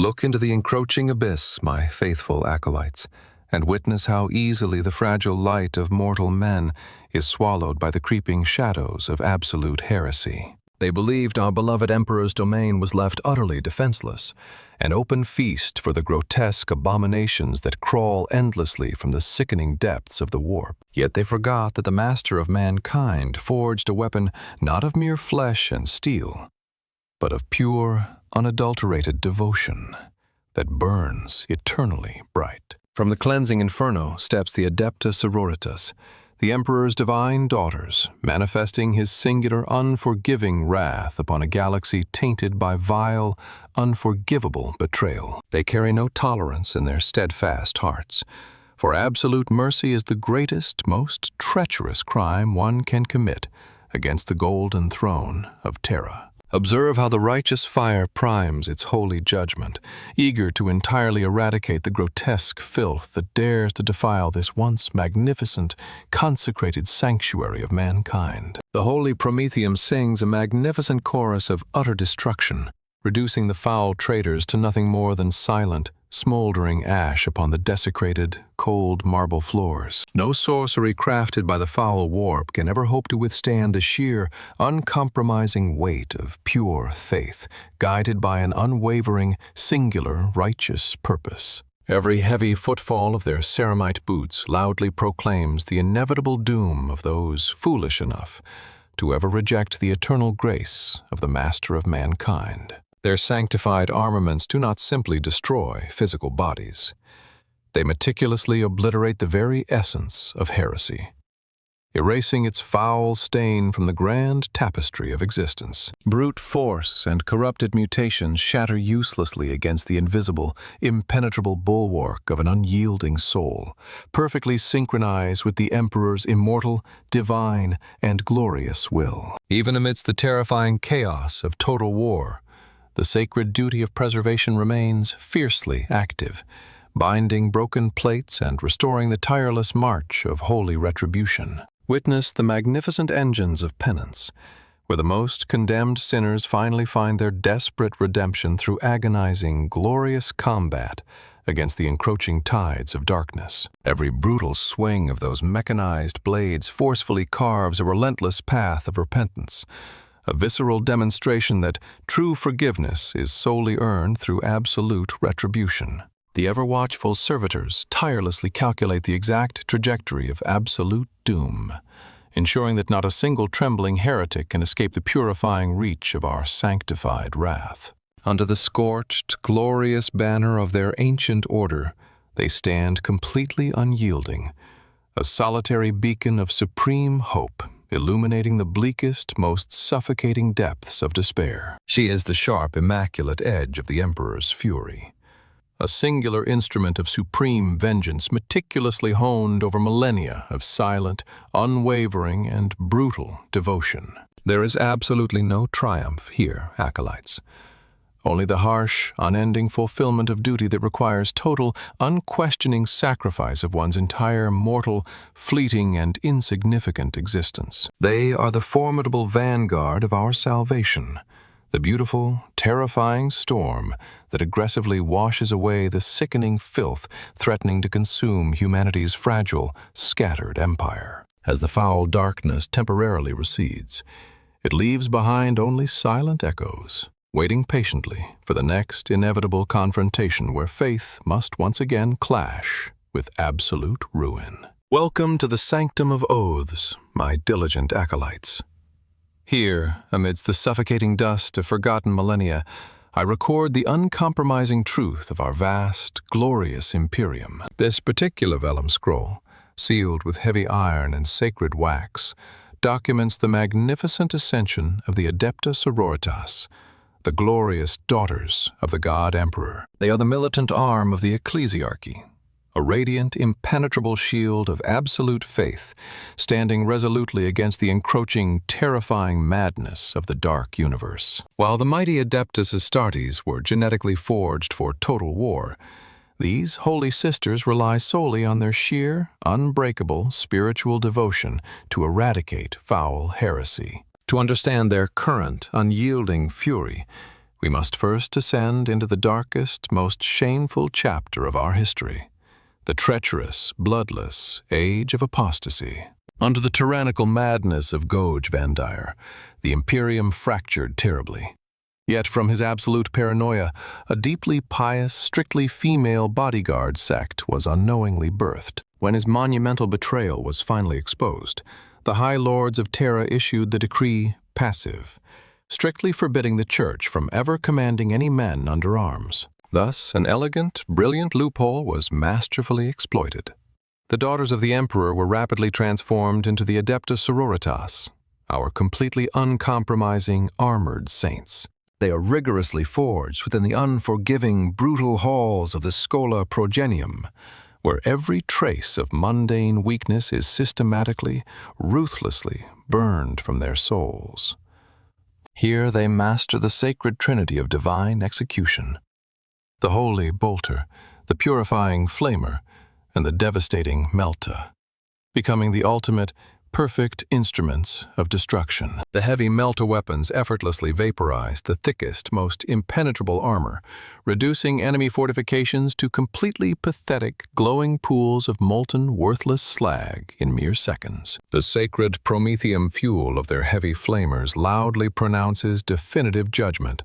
Look into the encroaching abyss, my faithful acolytes, and witness how easily the fragile light of mortal men is swallowed by the creeping shadows of absolute heresy. They believed our beloved emperor's domain was left utterly defenseless, an open feast for the grotesque abominations that crawl endlessly from the sickening depths of the warp. Yet they forgot that the master of mankind forged a weapon not of mere flesh and steel, but of pure, unadulterated devotion that burns eternally bright. From the cleansing inferno steps the Adeptus Mechanicus, the Emperor's divine daughters, manifesting his singular, unforgiving wrath upon a galaxy tainted by vile, unforgivable betrayal. They carry no tolerance in their steadfast hearts, for absolute mercy is the greatest, most treacherous crime one can commit against the golden throne of Terra. Observe how the righteous fire primes its holy judgment, eager to entirely eradicate the grotesque filth that dares to defile this once magnificent, consecrated sanctuary of mankind. The holy Prometheum sings a magnificent chorus of utter destruction, reducing the foul traitors to nothing more than silent, smoldering ash upon the desecrated, cold marble floors. No sorcery crafted by the foul warp can ever hope to withstand the sheer, uncompromising weight of pure faith, guided by an unwavering, singular, righteous purpose. Every heavy footfall of their ceramite boots loudly proclaims the inevitable doom of those foolish enough to ever reject the eternal grace of the Master of mankind. Their sanctified armaments do not simply destroy physical bodies. They meticulously obliterate the very essence of heresy, erasing its foul stain from the grand tapestry of existence. Brute force and corrupted mutations shatter uselessly against the invisible, impenetrable bulwark of an unyielding soul, perfectly synchronized with the Emperor's immortal, divine, and glorious will. Even amidst the terrifying chaos of total war, the sacred duty of preservation remains fiercely active, binding broken plates and restoring the tireless march of holy retribution. Witness the magnificent engines of penance, where the most condemned sinners finally find their desperate redemption through agonizing, glorious combat against the encroaching tides of darkness. Every brutal swing of those mechanized blades forcefully carves a relentless path of repentance, a visceral demonstration that true forgiveness is solely earned through absolute retribution. The ever-watchful servitors tirelessly calculate the exact trajectory of absolute doom, ensuring that not a single trembling heretic can escape the purifying reach of our sanctified wrath. Under the scorched, glorious banner of their ancient order, they stand completely unyielding, a solitary beacon of supreme hope, illuminating the bleakest, most suffocating depths of despair. She is the sharp, immaculate edge of the Emperor's fury, a singular instrument of supreme vengeance meticulously honed over millennia of silent, unwavering, and brutal devotion. There is absolutely no triumph here, acolytes. Only the harsh, unending fulfillment of duty that requires total, unquestioning sacrifice of one's entire mortal, fleeting, and insignificant existence. They are the formidable vanguard of our salvation, the beautiful, terrifying storm that aggressively washes away the sickening filth threatening to consume humanity's fragile, scattered empire. As the foul darkness temporarily recedes, it leaves behind only silent echoes, waiting patiently for the next inevitable confrontation where faith must once again clash with absolute ruin. Welcome to the sanctum of oaths, my diligent acolytes. Here, amidst the suffocating dust of forgotten millennia, I record the uncompromising truth of our vast, glorious imperium. This particular vellum scroll, sealed with heavy iron and sacred wax, documents the magnificent ascension of the Adeptus Mechanicus, the glorious daughters of the God Emperor. They are the militant arm of the ecclesiarchy, a radiant, impenetrable shield of absolute faith, standing resolutely against the encroaching, terrifying madness of the dark universe. While the mighty Adeptus Astartes were genetically forged for total war, these holy sisters rely solely on their sheer, unbreakable spiritual devotion to eradicate foul heresy. To understand their current, unyielding fury, we must first descend into the darkest, most shameful chapter of our history, the treacherous, bloodless age of apostasy. Under the tyrannical madness of Goge Vandire, the Imperium fractured terribly. Yet from his absolute paranoia, a deeply pious, strictly female bodyguard sect was unknowingly birthed. When his monumental betrayal was finally exposed, the High Lords of Terra issued the decree Passive, strictly forbidding the Church from ever commanding any men under arms. Thus, an elegant, brilliant loophole was masterfully exploited. The daughters of the Emperor were rapidly transformed into the Adeptus Sororitas, our completely uncompromising, armored saints. They are rigorously forged within the unforgiving, brutal halls of the Schola Progenium, where every trace of mundane weakness is systematically, ruthlessly burned from their souls. Here they master the sacred trinity of divine execution, the holy bolter, the purifying flamer, and the devastating melta, becoming the ultimate, perfect instruments of destruction. The heavy melta weapons effortlessly vaporized the thickest, most impenetrable armor, reducing enemy fortifications to completely pathetic, glowing pools of molten, worthless slag in mere seconds. The sacred promethium fuel of their heavy flamers loudly pronounces definitive judgment,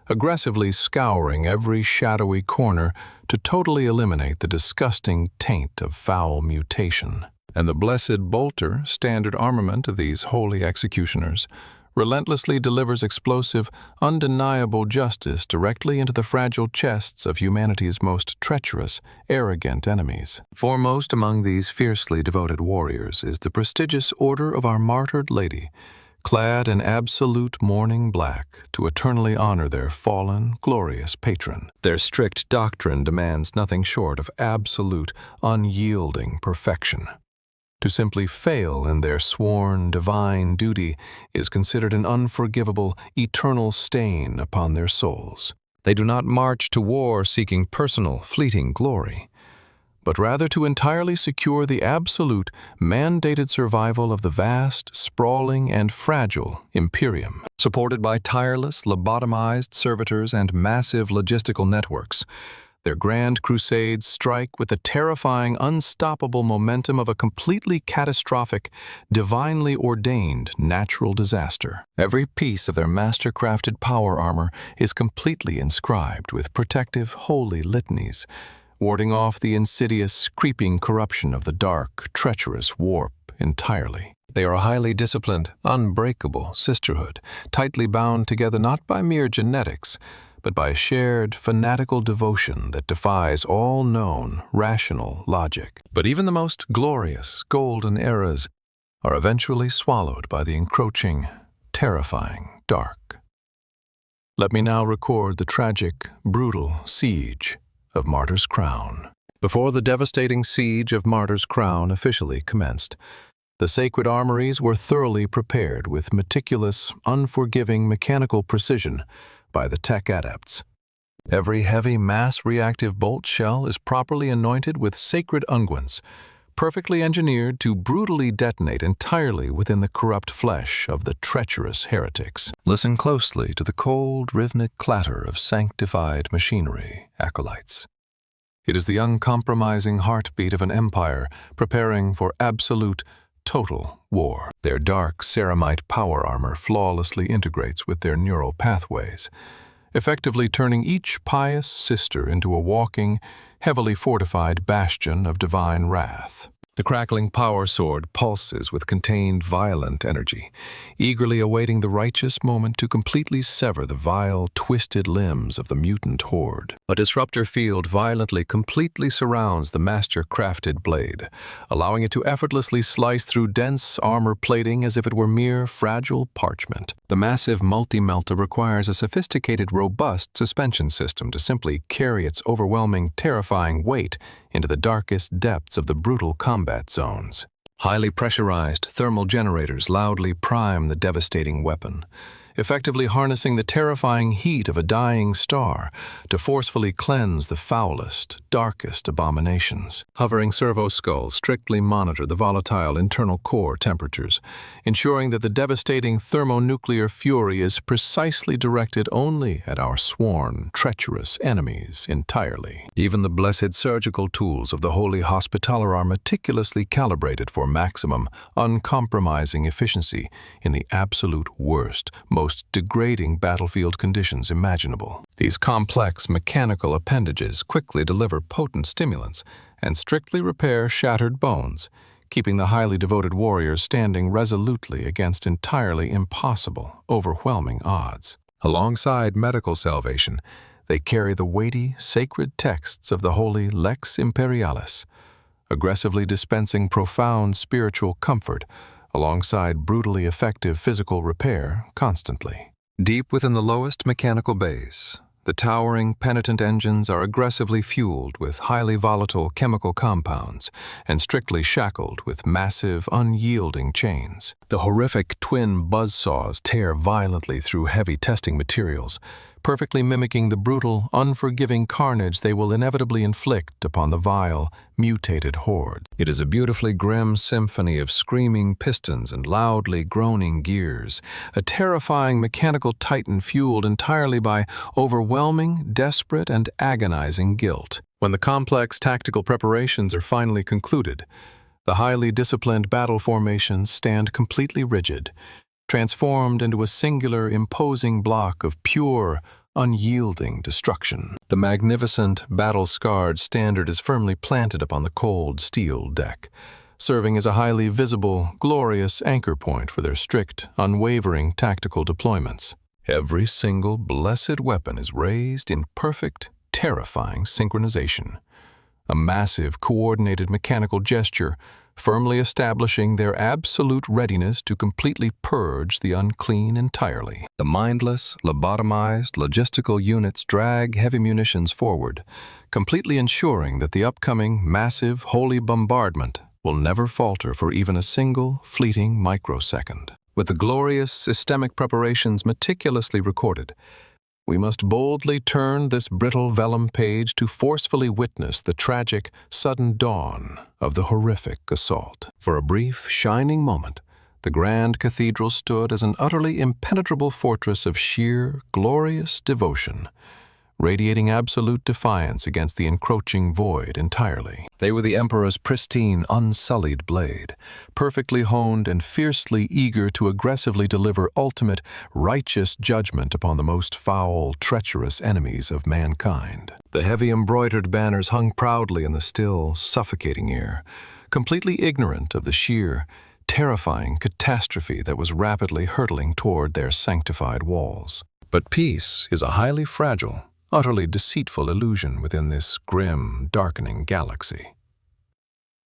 aggressively scouring every shadowy corner to totally eliminate the disgusting taint of foul mutation. And the blessed bolter, standard armament of these holy executioners, relentlessly delivers explosive, undeniable justice directly into the fragile chests of humanity's most treacherous, arrogant enemies. Foremost among these fiercely devoted warriors is the prestigious Order of our Martyred Lady, clad in absolute mourning black to eternally honor their fallen, glorious patron. Their strict doctrine demands nothing short of absolute, unyielding perfection. To simply fail in their sworn divine duty is considered an unforgivable, eternal stain upon their souls. They do not march to war seeking personal, fleeting glory, but rather to entirely secure the absolute, mandated survival of the vast, sprawling, and fragile Imperium. Supported by tireless, lobotomized servitors and massive logistical networks, their grand crusades strike with the terrifying, unstoppable momentum of a completely catastrophic, divinely ordained natural disaster. Every piece of their master-crafted power armor is completely inscribed with protective, holy litanies, warding off the insidious, creeping corruption of the dark, treacherous warp entirely. They are a highly disciplined, unbreakable sisterhood, tightly bound together not by mere genetics, but by a shared, fanatical devotion that defies all known, rational logic. But even the most glorious, golden eras are eventually swallowed by the encroaching, terrifying dark. Let me now record the tragic, brutal siege of Martyr's Crown. Before the devastating siege of Martyr's Crown officially commenced, the sacred armories were thoroughly prepared with meticulous, unforgiving mechanical precision by the tech adepts. Every heavy mass-reactive bolt shell is properly anointed with sacred unguents, perfectly engineered to brutally detonate entirely within the corrupt flesh of the treacherous heretics. Listen closely to the cold, rhythmic clatter of sanctified machinery, acolytes. It is the uncompromising heartbeat of an empire preparing for absolute, total war. Their dark ceramite power armor flawlessly integrates with their neural pathways, effectively turning each pious sister into a walking, heavily fortified bastion of divine wrath. The crackling power sword pulses with contained violent energy, eagerly awaiting the righteous moment to completely sever the vile, twisted limbs of the mutant horde. A disruptor field violently, completely surrounds the master-crafted blade, allowing it to effortlessly slice through dense armor plating as if it were mere fragile parchment. The massive multi-melta requires a sophisticated, robust suspension system to simply carry its overwhelming, terrifying weight into the darkest depths of the brutal combat zones. Highly pressurized thermal generators loudly prime the devastating weapon, effectively harnessing the terrifying heat of a dying star to forcefully cleanse the foulest, darkest abominations. Hovering servo skulls strictly monitor the volatile internal core temperatures, ensuring that the devastating thermonuclear fury is precisely directed only at our sworn, treacherous enemies entirely. Even the blessed surgical tools of the Holy Hospitaller are meticulously calibrated for maximum, uncompromising efficiency in the absolute worst, most degrading battlefield conditions imaginable. These complex mechanical appendages quickly deliver potent stimulants and strictly repair shattered bones, keeping the highly devoted warriors standing resolutely against entirely impossible, overwhelming odds. Alongside medical salvation, they carry the weighty, sacred texts of the holy Lex Imperialis, aggressively dispensing profound spiritual comfort alongside brutally effective physical repair constantly. Deep within the lowest mechanical bays, the towering penitent engines are aggressively fueled with highly volatile chemical compounds and strictly shackled with massive, unyielding chains. The horrific twin buzzsaws tear violently through heavy testing materials, perfectly mimicking the brutal, unforgiving carnage they will inevitably inflict upon the vile, mutated horde. It is a beautifully grim symphony of screaming pistons and loudly groaning gears, a terrifying mechanical titan fueled entirely by overwhelming, desperate, and agonizing guilt. When the complex tactical preparations are finally concluded, the highly disciplined battle formations stand completely rigid, transformed into a singular, imposing block of pure, unyielding destruction. The magnificent, battle-scarred standard is firmly planted upon the cold steel deck, serving as a highly visible, glorious anchor point for their strict, unwavering tactical deployments. Every single blessed weapon is raised in perfect, terrifying synchronization, a massive, coordinated mechanical gesture firmly establishing their absolute readiness to completely purge the unclean entirely. The mindless, lobotomized, logistical units drag heavy munitions forward, completely ensuring that the upcoming, massive, holy bombardment will never falter for even a single, fleeting microsecond. With the glorious systemic preparations meticulously recorded, we must boldly turn this brittle vellum page to forcefully witness the tragic, sudden dawn of the horrific assault. For a brief, shining moment, the grand cathedral stood as an utterly impenetrable fortress of sheer, glorious devotion, radiating absolute defiance against the encroaching void entirely. They were the Emperor's pristine, unsullied blade, perfectly honed and fiercely eager to aggressively deliver ultimate, righteous judgment upon the most foul, treacherous enemies of mankind. The heavy embroidered banners hung proudly in the still, suffocating air, completely ignorant of the sheer, terrifying catastrophe that was rapidly hurtling toward their sanctified walls. But peace is a highly fragile, utterly deceitful illusion within this grim, darkening galaxy.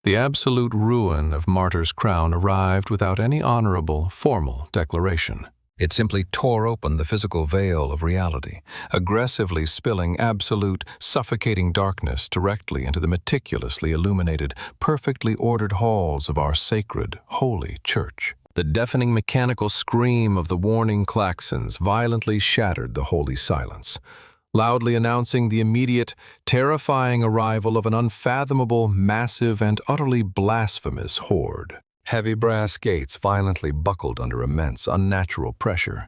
The absolute ruin of Martyr's Crown arrived without any honorable, formal declaration. It simply tore open the physical veil of reality, aggressively spilling absolute, suffocating darkness directly into the meticulously illuminated, perfectly ordered halls of our sacred, holy church. The deafening mechanical scream of the warning klaxons violently shattered the holy silence, loudly announcing the immediate, terrifying arrival of an unfathomable, massive, and utterly blasphemous horde. Heavy brass gates violently buckled under immense, unnatural pressure,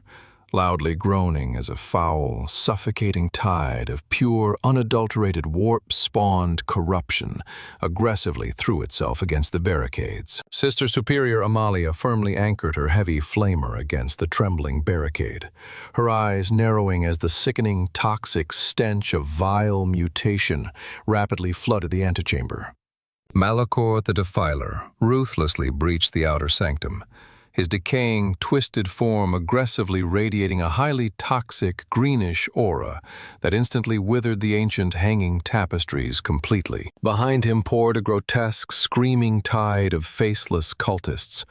loudly groaning as a foul, suffocating tide of pure, unadulterated warp-spawned corruption aggressively threw itself against the barricades. Sister Superior Amalia firmly anchored her heavy flamer against the trembling barricade, her eyes narrowing as the sickening, toxic stench of vile mutation rapidly flooded the antechamber. Malachor the Defiler ruthlessly breached the outer sanctum, his decaying, twisted form aggressively radiating a highly toxic, greenish aura that instantly withered the ancient hanging tapestries completely. Behind him poured a grotesque, screaming tide of faceless cultists,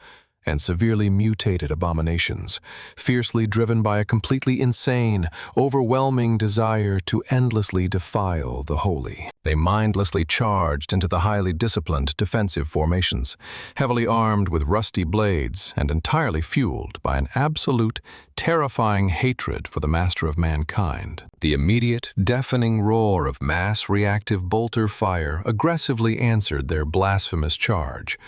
and severely mutated abominations, fiercely driven by a completely insane, overwhelming desire to endlessly defile the holy. They mindlessly charged into the highly disciplined defensive formations, heavily armed with rusty blades and entirely fueled by an absolute, terrifying hatred for the master of mankind. The immediate, deafening roar of mass reactive bolter fire aggressively answered their blasphemous charge,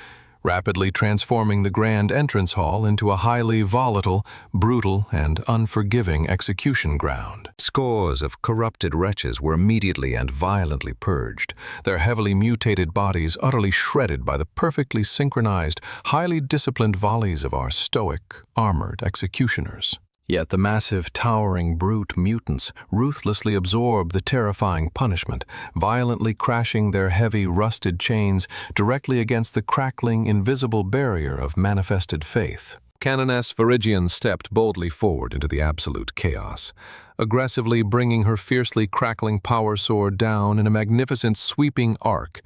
rapidly transforming the grand entrance hall into a highly volatile, brutal, and unforgiving execution ground. Scores of corrupted wretches were immediately and violently purged, their heavily mutated bodies utterly shredded by the perfectly synchronized, highly disciplined volleys of our stoic, armored executioners. Yet the massive, towering brute mutants ruthlessly absorb the terrifying punishment, violently crashing their heavy, rusted chains directly against the crackling, invisible barrier of manifested faith. Canoness Virigian stepped boldly forward into the absolute chaos, aggressively bringing her fiercely crackling power sword down in a magnificent sweeping arc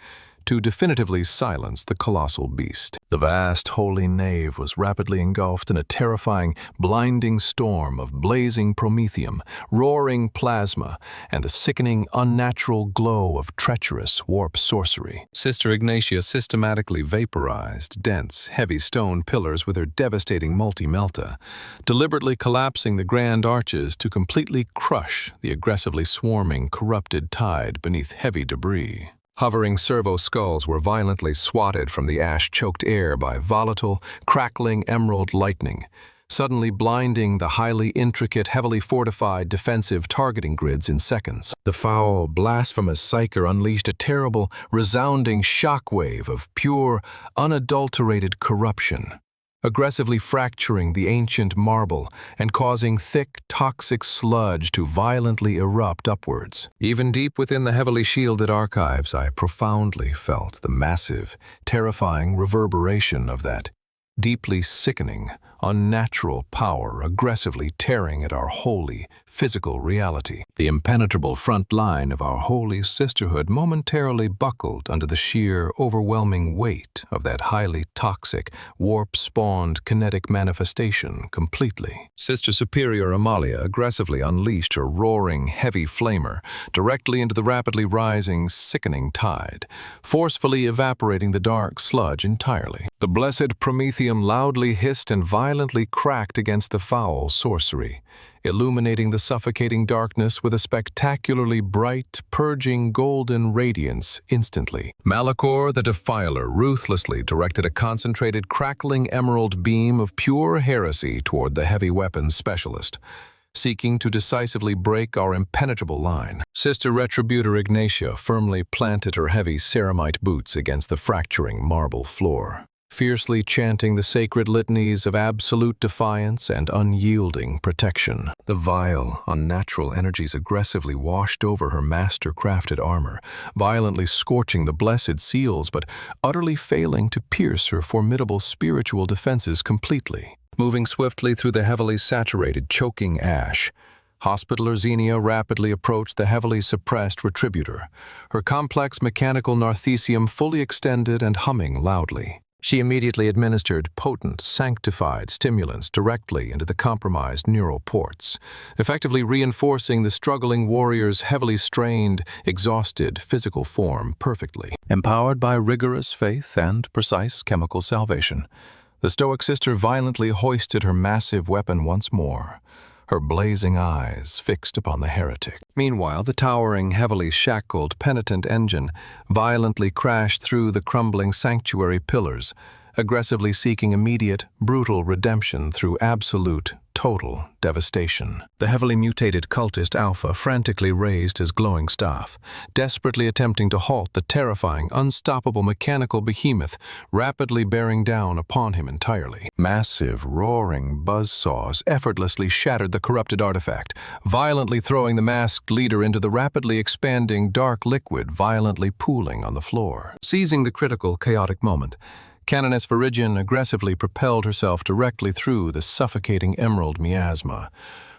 to definitively silence the colossal beast. The vast holy nave was rapidly engulfed in a terrifying, blinding storm of blazing promethium, roaring plasma, and the sickening, unnatural glow of treacherous warp sorcery. Sister Ignatia systematically vaporized dense, heavy stone pillars with her devastating multi-melta, deliberately collapsing the grand arches to completely crush the aggressively swarming, corrupted tide beneath heavy debris. Hovering servo-skulls were violently swatted from the ash-choked air by volatile, crackling emerald lightning, suddenly blinding the highly intricate, heavily fortified defensive targeting grids in seconds. The foul, blasphemous psyker unleashed a terrible, resounding shockwave of pure, unadulterated corruption, aggressively fracturing the ancient marble and causing thick, toxic sludge to violently erupt upwards. Even deep within the heavily shielded archives, I profoundly felt the massive, terrifying reverberation of that deeply sickening, unnatural power aggressively tearing at our holy, physical reality. The impenetrable front line of our holy sisterhood momentarily buckled under the sheer, overwhelming weight of that highly toxic, warp-spawned kinetic manifestation completely. Sister Superior Amalia aggressively unleashed her roaring, heavy flamer directly into the rapidly rising, sickening tide, forcefully evaporating the dark sludge entirely. The blessed Prometheum loudly hissed and violently cracked against the foul sorcery, illuminating the suffocating darkness with a spectacularly bright, purging golden radiance instantly. Malachor the Defiler ruthlessly directed a concentrated, crackling emerald beam of pure heresy toward the heavy weapons specialist, seeking to decisively break our impenetrable line. Sister Retributor Ignatia firmly planted her heavy ceramite boots against the fracturing marble floor, fiercely chanting the sacred litanies of absolute defiance and unyielding protection. The vile, unnatural energies aggressively washed over her master-crafted armor, violently scorching the blessed seals but utterly failing to pierce her formidable spiritual defenses completely. Moving swiftly through the heavily saturated, choking ash, Hospitaller Xenia rapidly approached the heavily suppressed Retributor, her complex mechanical narthecium fully extended and humming loudly. She immediately administered potent, sanctified stimulants directly into the compromised neural ports, effectively reinforcing the struggling warrior's heavily strained, exhausted physical form perfectly. Empowered by rigorous faith and precise chemical salvation, the Stoic Sister violently hoisted her massive weapon once more, her blazing eyes fixed upon the heretic. Meanwhile, the towering, heavily shackled, penitent engine violently crashed through the crumbling sanctuary pillars, aggressively seeking immediate, brutal redemption through absolute, total devastation. The heavily mutated cultist Alpha frantically raised his glowing staff, desperately attempting to halt the terrifying, unstoppable mechanical behemoth rapidly bearing down upon him entirely. Massive, roaring buzzsaws effortlessly shattered the corrupted artifact, violently throwing the masked leader into the rapidly expanding dark liquid violently pooling on the floor. Seizing the critical, chaotic moment, Canoness Virigian aggressively propelled herself directly through the suffocating emerald miasma,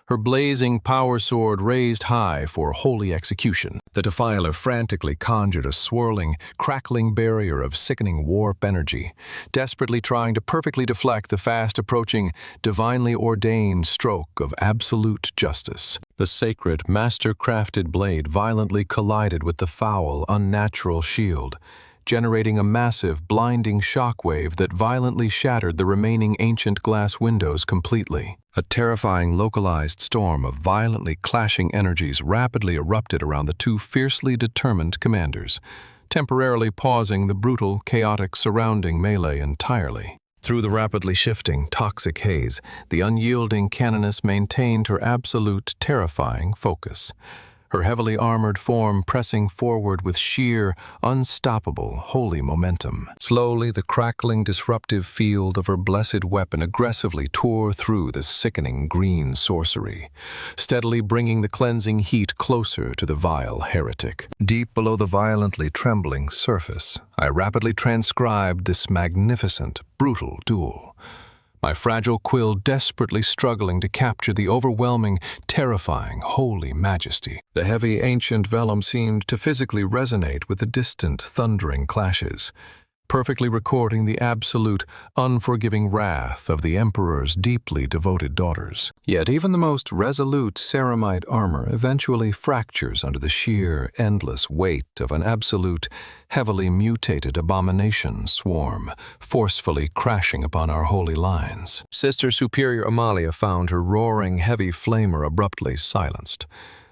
her blazing power sword raised high for holy execution. The defiler frantically conjured a swirling, crackling barrier of sickening warp energy, desperately trying to perfectly deflect the fast-approaching, divinely ordained stroke of absolute justice. The sacred, master-crafted blade violently collided with the foul, unnatural shield, generating a massive, blinding shockwave that violently shattered the remaining ancient glass windows completely. A terrifying localized storm of violently clashing energies rapidly erupted around the two fiercely determined commanders, temporarily pausing the brutal, chaotic surrounding melee entirely. Through the rapidly shifting, toxic haze, the unyielding canoness maintained her absolute, terrifying focus, her heavily armored form pressing forward with sheer, unstoppable, holy momentum. Slowly, the crackling, disruptive field of her blessed weapon aggressively tore through the sickening green sorcery, steadily bringing the cleansing heat closer to the vile heretic. Deep below the violently trembling surface, I rapidly transcribed this magnificent, brutal duel, my fragile quill desperately struggling to capture the overwhelming, terrifying, holy majesty. The heavy, ancient vellum seemed to physically resonate with the distant, thundering clashes, perfectly recording the absolute, unforgiving wrath of the Emperor's deeply devoted daughters. Yet even the most resolute ceramite armor eventually fractures under the sheer, endless weight of an absolute, heavily mutated abomination swarm, forcefully crashing upon our holy lines. Sister Superior Amalia found her roaring, heavy flamer abruptly silenced,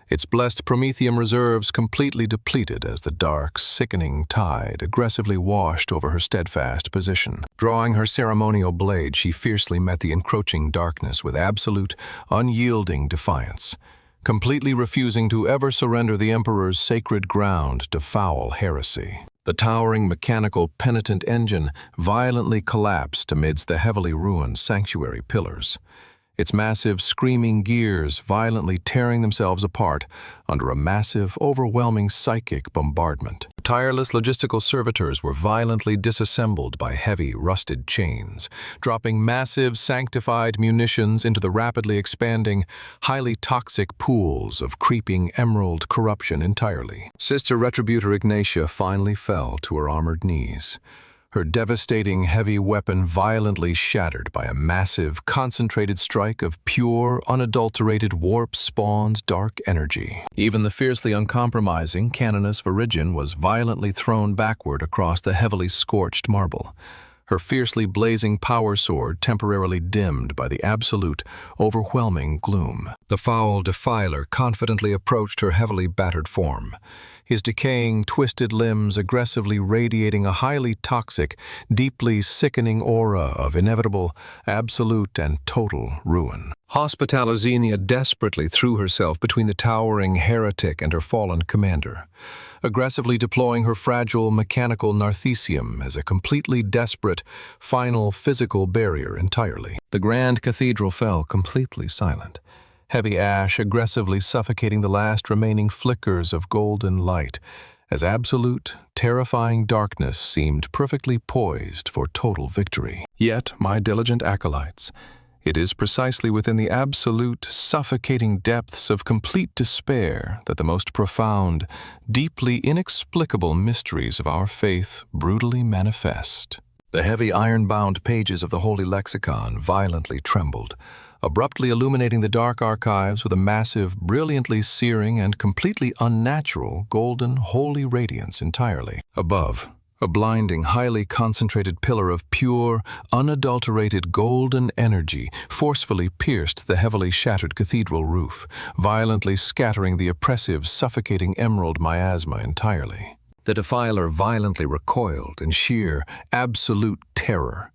its blessed promethium reserves completely depleted as the dark, sickening tide aggressively washed over her steadfast position. Drawing her ceremonial blade, she fiercely met the encroaching darkness with absolute, unyielding defiance, completely refusing to ever surrender the Emperor's sacred ground to foul heresy. The towering mechanical penitent engine violently collapsed amidst the heavily ruined sanctuary pillars, its massive, screaming gears violently tearing themselves apart under a massive, overwhelming psychic bombardment. Tireless logistical servitors were violently disassembled by heavy, rusted chains, dropping massive, sanctified munitions into the rapidly expanding, highly toxic pools of creeping emerald corruption entirely. Sister Retributor Ignatia finally fell to her armored knees, her devastating heavy weapon violently shattered by a massive, concentrated strike of pure, unadulterated warp-spawned dark energy. Even the fiercely uncompromising Canoness Virgin was violently thrown backward across the heavily scorched marble, her fiercely blazing power sword temporarily dimmed by the absolute, overwhelming gloom. The foul defiler confidently approached her heavily battered form, his decaying, twisted limbs aggressively radiating a highly toxic, deeply sickening aura of inevitable, absolute, and total ruin. Hospitaller Xenia desperately threw herself between the towering heretic and her fallen commander, aggressively deploying her fragile mechanical narthecium as a completely desperate, final physical barrier entirely. The grand cathedral fell completely silent, heavy ash aggressively suffocating the last remaining flickers of golden light, as absolute, terrifying darkness seemed perfectly poised for total victory. Yet, my diligent acolytes, it is precisely within the absolute, suffocating depths of complete despair that the most profound, deeply inexplicable mysteries of our faith brutally manifest. The heavy iron-bound pages of the Holy Lexicon violently trembled, abruptly illuminating the dark archives with a massive, brilliantly searing and completely unnatural golden, holy radiance entirely. Above, a blinding, highly concentrated pillar of pure, unadulterated golden energy forcefully pierced the heavily shattered cathedral roof, violently scattering the oppressive, suffocating emerald miasma entirely. The defiler violently recoiled in sheer, absolute terror,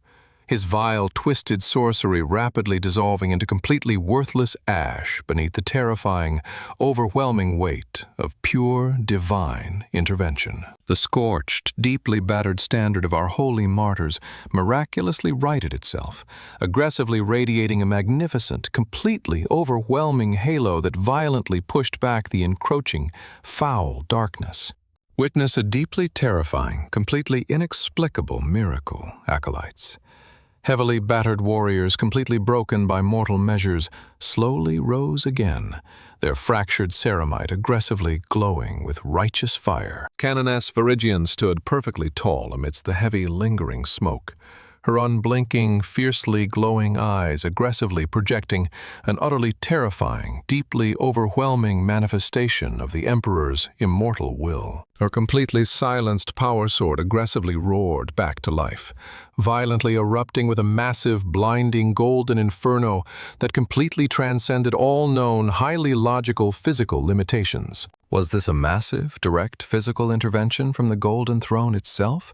his vile, twisted sorcery rapidly dissolving into completely worthless ash beneath the terrifying, overwhelming weight of pure, divine intervention. The scorched, deeply battered standard of our holy martyrs miraculously righted itself, aggressively radiating a magnificent, completely overwhelming halo that violently pushed back the encroaching, foul darkness. Witness a deeply terrifying, completely inexplicable miracle, acolytes. Heavily battered warriors, completely broken by mortal measures, slowly rose again, their fractured ceramite aggressively glowing with righteous fire. Canoness Phrygian stood perfectly tall amidst the heavy, lingering smoke, her unblinking, fiercely glowing eyes aggressively projecting an utterly terrifying, deeply overwhelming manifestation of the Emperor's immortal will. Her completely silenced power sword aggressively roared back to life, violently erupting with a massive, blinding golden inferno that completely transcended all known, highly logical physical limitations. Was this a massive, direct physical intervention from the Golden Throne itself?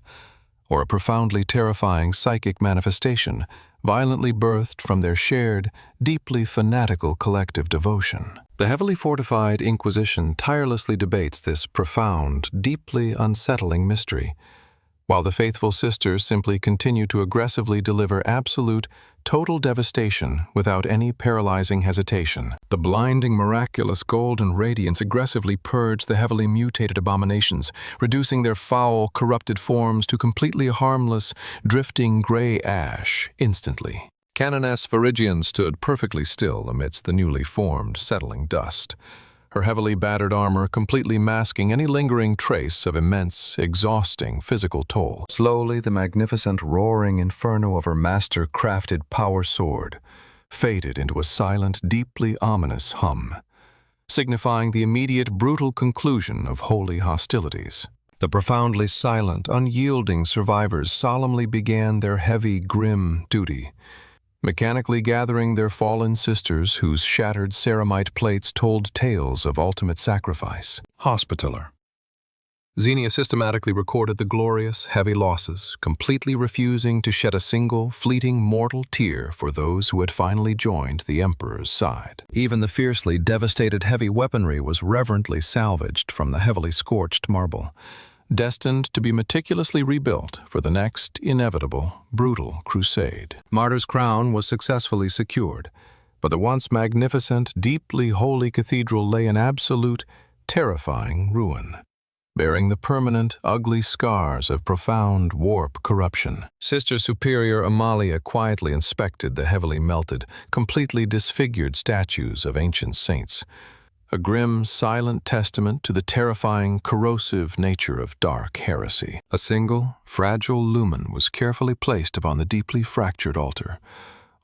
Or a profoundly terrifying psychic manifestation, violently birthed from their shared, deeply fanatical collective devotion? The heavily fortified Inquisition tirelessly debates this profound, deeply unsettling mystery, while the faithful sisters simply continue to aggressively deliver absolute, total devastation without any paralyzing hesitation. The blinding, miraculous golden radiance aggressively purged the heavily mutated abominations, reducing their foul, corrupted forms to completely harmless, drifting gray ash instantly. Canoness Phrygian stood perfectly still amidst the newly formed, settling dust, her heavily battered armor completely masking any lingering trace of immense, exhausting physical toll. Slowly, the magnificent roaring inferno of her master-crafted power sword faded into a silent, deeply ominous hum, signifying the immediate brutal conclusion of holy hostilities. The profoundly silent, unyielding survivors solemnly began their heavy, grim duty, mechanically gathering their fallen sisters whose shattered ceramite plates told tales of ultimate sacrifice. Hospitaller. Xenia systematically recorded the glorious, heavy losses, completely refusing to shed a single, fleeting, mortal tear for those who had finally joined the Emperor's side. Even the fiercely devastated heavy weaponry was reverently salvaged from the heavily scorched marble, destined to be meticulously rebuilt for the next inevitable, brutal crusade. Martyr's crown was successfully secured, but the once magnificent, deeply holy cathedral lay in absolute, terrifying ruin, bearing the permanent, ugly scars of profound warp corruption. Sister Superior Amalia quietly inspected the heavily melted, completely disfigured statues of ancient saints, a grim, silent testament to the terrifying, corrosive nature of dark heresy. A single, fragile lumen was carefully placed upon the deeply fractured altar,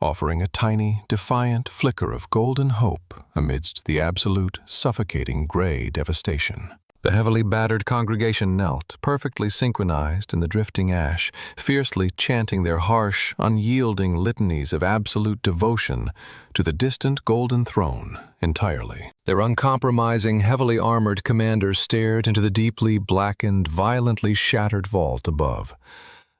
offering a tiny, defiant flicker of golden hope amidst the absolute, suffocating gray devastation. The heavily battered congregation knelt, perfectly synchronized in the drifting ash, fiercely chanting their harsh, unyielding litanies of absolute devotion to the distant Golden Throne entirely. Their uncompromising, heavily armored commander stared into the deeply blackened, violently shattered vault above,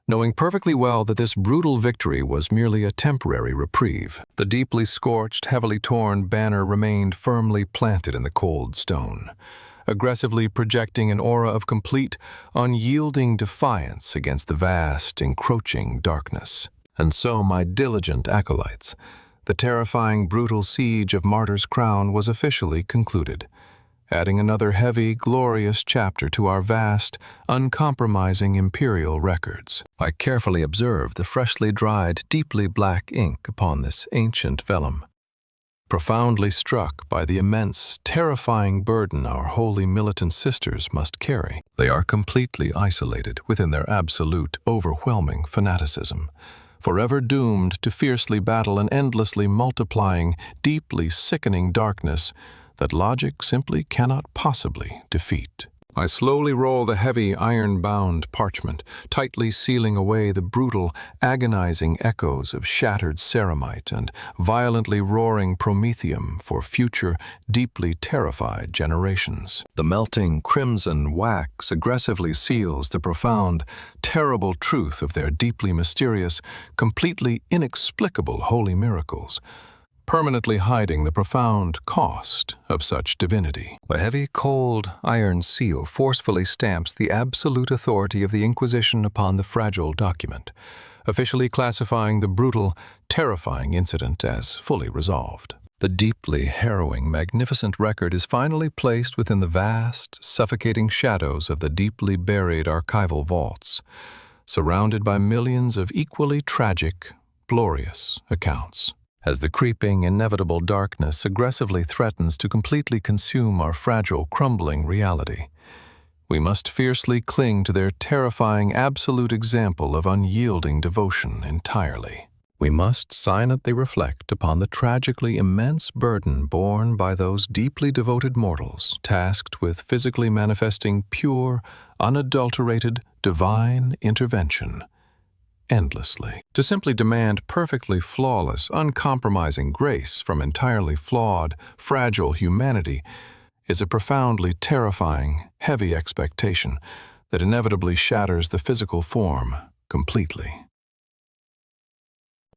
knowing perfectly well that this brutal victory was merely a temporary reprieve. The deeply scorched, heavily torn banner remained firmly planted in the cold stone, aggressively projecting an aura of complete, unyielding defiance against the vast, encroaching darkness. And so, my diligent acolytes, the terrifying, brutal siege of Martyr's Crown was officially concluded, adding another heavy, glorious chapter to our vast, uncompromising imperial records. I carefully observed the freshly dried, deeply black ink upon this ancient vellum, profoundly struck by the immense, terrifying burden our holy militant sisters must carry. They are completely isolated within their absolute, overwhelming fanaticism, forever doomed to fiercely battle an endlessly multiplying, deeply sickening darkness that logic simply cannot possibly defeat. I slowly roll the heavy, iron-bound parchment, tightly sealing away the brutal, agonizing echoes of shattered ceramite and violently roaring promethium for future, deeply terrified generations. The melting crimson wax aggressively seals the profound, terrible truth of their deeply mysterious, completely inexplicable holy miracles, permanently hiding the profound cost of such divinity. A heavy, cold, iron seal forcefully stamps the absolute authority of the Inquisition upon the fragile document, officially classifying the brutal, terrifying incident as fully resolved. The deeply harrowing, magnificent record is finally placed within the vast, suffocating shadows of the deeply buried archival vaults, surrounded by millions of equally tragic, glorious accounts. As the creeping, inevitable darkness aggressively threatens to completely consume our fragile, crumbling reality, we must fiercely cling to their terrifying absolute example of unyielding devotion entirely. We must silently reflect upon the tragically immense burden borne by those deeply devoted mortals tasked with physically manifesting pure, unadulterated, divine intervention endlessly. To simply demand perfectly flawless, uncompromising grace from entirely flawed, fragile humanity is a profoundly terrifying, heavy expectation that inevitably shatters the physical form completely.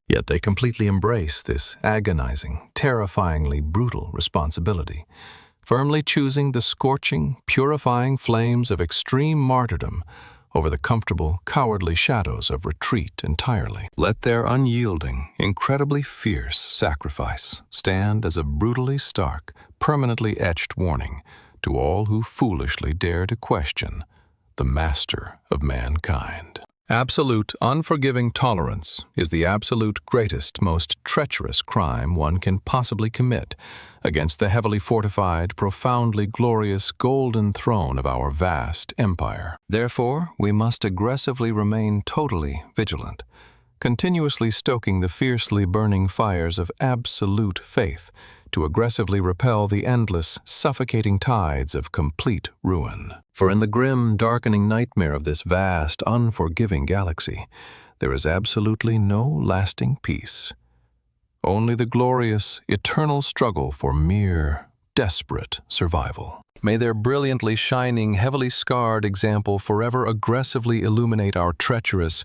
Yet they completely embrace this agonizing, terrifyingly brutal responsibility, firmly choosing the scorching, purifying flames of extreme martyrdom over the comfortable, cowardly shadows of retreat entirely. Let their unyielding, incredibly fierce sacrifice stand as a brutally stark, permanently etched warning to all who foolishly dare to question the master of mankind. Absolute, unforgiving tolerance is the absolute greatest, most treacherous crime one can possibly commit against the heavily fortified, profoundly glorious golden throne of our vast empire. Therefore, we must aggressively remain totally vigilant, continuously stoking the fiercely burning fires of absolute faith to aggressively repel the endless, suffocating tides of complete ruin. For in the grim, darkening nightmare of this vast, unforgiving galaxy, there is absolutely no lasting peace. Only the glorious, eternal struggle for mere, desperate survival. May their brilliantly shining, heavily scarred example forever aggressively illuminate our treacherous,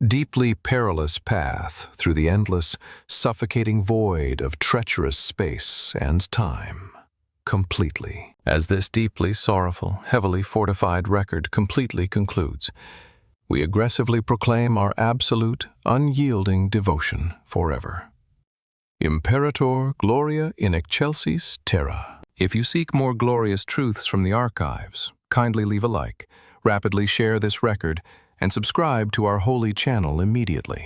deeply perilous path through the endless, suffocating void of treacherous space and time. Completely. As this deeply sorrowful, heavily fortified record completely concludes, we aggressively proclaim our absolute, unyielding devotion forever. Imperator Gloria in excelsis terra. If you seek more glorious truths from the archives, kindly leave a like, rapidly share this record, and subscribe to our holy channel immediately.